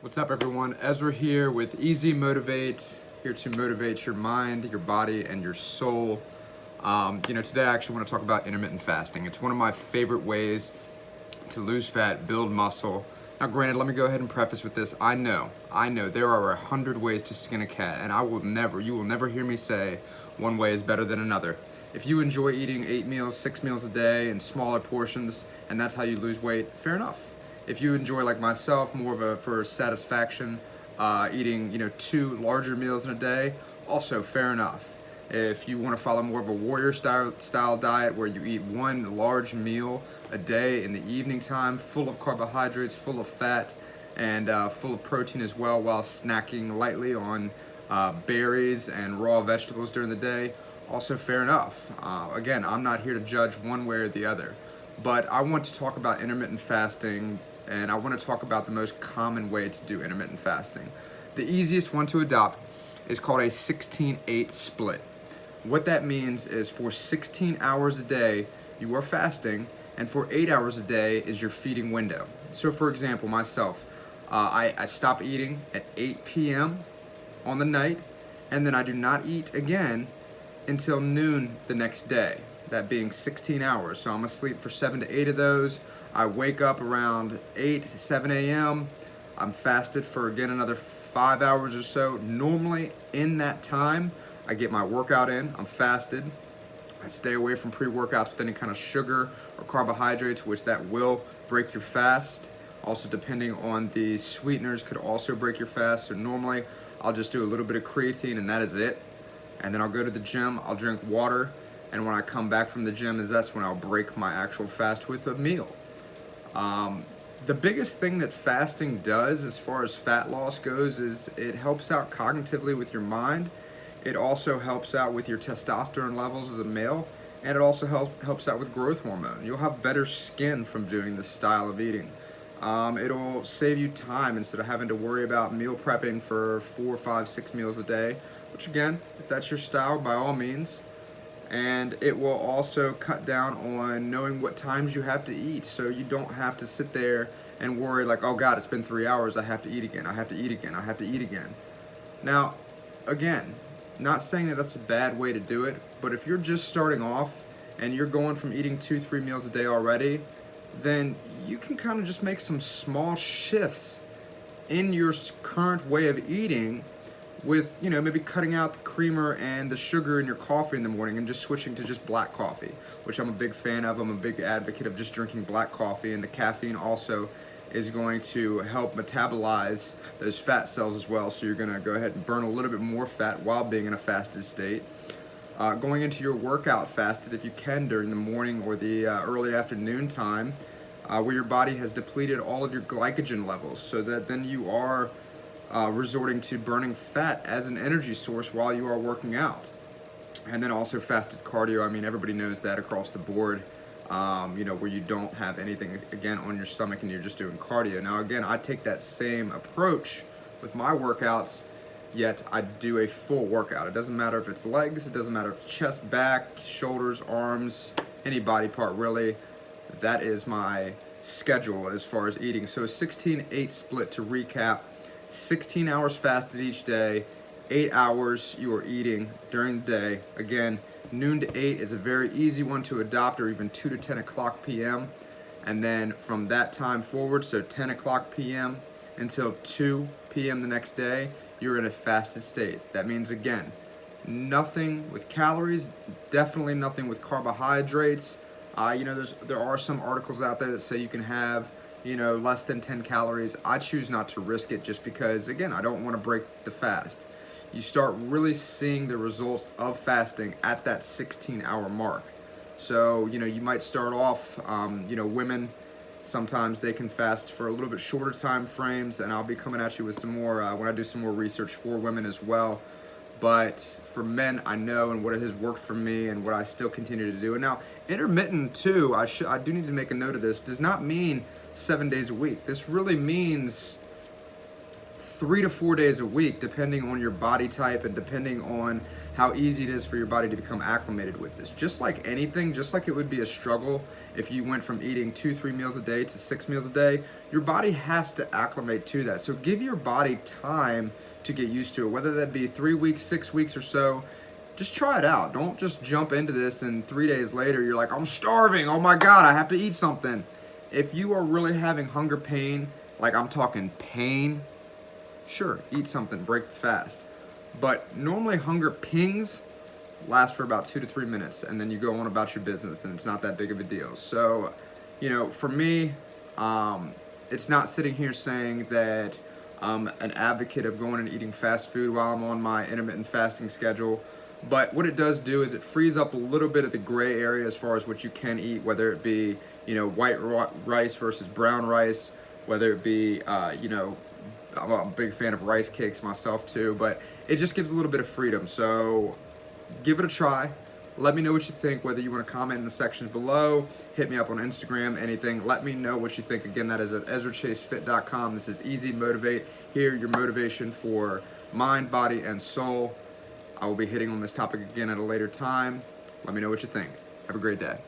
What's up, everyone? Ezra here with Easy Motivate, here to motivate your mind, your body, and your soul. Today I actually want to talk about intermittent fasting. It's one of my favorite ways to lose fat, build muscle. Now, granted, let me go ahead and preface with this. I know there are 100 ways to skin a cat, and you will never hear me say one way is better than another. If you enjoy eating 8 meals, 6 meals a day in smaller portions, and that's how you lose weight, fair enough. If you enjoy, like myself, more of a for satisfaction, eating 2 larger meals in a day, also fair enough. If you want to follow more of a warrior style diet where you eat 1 large meal a day in the evening time, full of carbohydrates, full of fat, and full of protein as well, while snacking lightly on berries and raw vegetables during the day, also fair enough. Again, I'm not here to judge one way or the other, but I want to talk about intermittent fasting, and I want to talk about the most common way to do intermittent fasting. The easiest one to adopt is called a 16-8 split. What that means is for 16 hours a day, you are fasting, and for 8 hours a day is your feeding window. So for example, myself, I stop eating at 8 p.m. on the night, and then I do not eat again until noon the next day, that being 16 hours. So I'm asleep for 7 to 8 of those. I wake up around 8 to 7 a.m. I'm fasted for, again, another 5 hours or so. Normally in that time, I get my workout in, I'm fasted. I stay away from pre-workouts with any kind of sugar or carbohydrates, which that will break your fast. Also, depending on the sweeteners, could also break your fast. So normally I'll just do a little bit of creatine and that is it. And then I'll go to the gym, I'll drink water, and when I come back from the gym, that's when I'll break my actual fast with a meal. The biggest thing that fasting does as far as fat loss goes is it helps out cognitively with your mind. It also helps out with your testosterone levels as a male, and it also helps out with growth hormone. You'll have better skin from doing this style of eating. It'll save you time instead of having to worry about meal prepping for 4, 5, 6 meals a day, which again, if that's your style, by all means. And it will also cut down on knowing what times you have to eat, so you don't have to sit there and worry like, oh God, it's been 3 hours, I have to eat again, I have to eat again, I have to eat again. Now, again, not saying that that's a bad way to do it, but if you're just starting off and you're going from eating 2, 3 meals a day already, then you can kind of just make some small shifts in your current way of eating with, maybe cutting out the creamer and the sugar in your coffee in the morning and just switching to just black coffee, which I'm a big fan of. I'm a big advocate of just drinking black coffee, and the caffeine also is going to help metabolize those fat cells as well, so you're going to go ahead and burn a little bit more fat while being in a fasted state. Going into your workout fasted, if you can, during the morning or the early afternoon time, where your body has depleted all of your glycogen levels, so that then you are resorting to burning fat as an energy source while you are working out. And then also fasted cardio. I mean, everybody knows that across the board, where you don't have anything, again, on your stomach and you're just doing cardio. Now, again, I take that same approach with my workouts, yet I do a full workout. It doesn't matter if it's legs, it doesn't matter if it's chest, back, shoulders, arms, any body part really. That is my schedule as far as eating. So a 16-8 split to recap. 16 hours fasted each day, 8 hours you are eating during the day. Again, noon to 8 is a very easy one to adopt, or even 2 to 10 o'clock p.m. And then from that time forward, so 10 o'clock p.m. until 2 p.m. the next day, you're in a fasted state. That means, again, nothing with calories, definitely nothing with carbohydrates. There are some articles out there that say you can have less than 10 calories. I choose not to risk it just because, again, I don't want to break the fast. You start really seeing the results of fasting at that 16-hour mark. So, you might start off, women, sometimes they can fast for a little bit shorter time frames, and I'll be coming at you with some more when I do some more research for women as well. But for men, I know, and what has worked for me and what I still continue to do. And now, intermittent too, I do need to make a note of this, does not mean 7 days a week. This really means 3 to 4 days a week, depending on your body type and depending on how easy it is for your body to become acclimated with this. Just like anything, just like it would be a struggle if you went from eating 2-3 meals a day to 6 meals a day, your body has to acclimate to that. So give your body time to get used to it, whether that be 3 weeks, 6 weeks or so. Just try it out. Don't just jump into this and 3 days later you're like, I'm starving, oh my God, I have to eat something. If you are really having hunger pain, like I'm talking pain, sure, eat something, break the fast. But normally hunger pings last for about 2 to 3 minutes, and then you go on about your business, and it's not that big of a deal. So, for me, it's not sitting here saying that I'm an advocate of going and eating fast food while I'm on my intermittent fasting schedule. But what it does do is it frees up a little bit of the gray area as far as what you can eat, whether it be, white rice versus brown rice, whether it be, I'm a big fan of rice cakes myself too, but it just gives a little bit of freedom. So give it a try. Let me know what you think, whether you want to comment in the sections below, hit me up on Instagram, anything. Let me know what you think. Again, that is at EzraChaseFit.com. This is Easy Motivate. Here, your motivation for mind, body, and soul. I will be hitting on this topic again at a later time. Let me know what you think. Have a great day.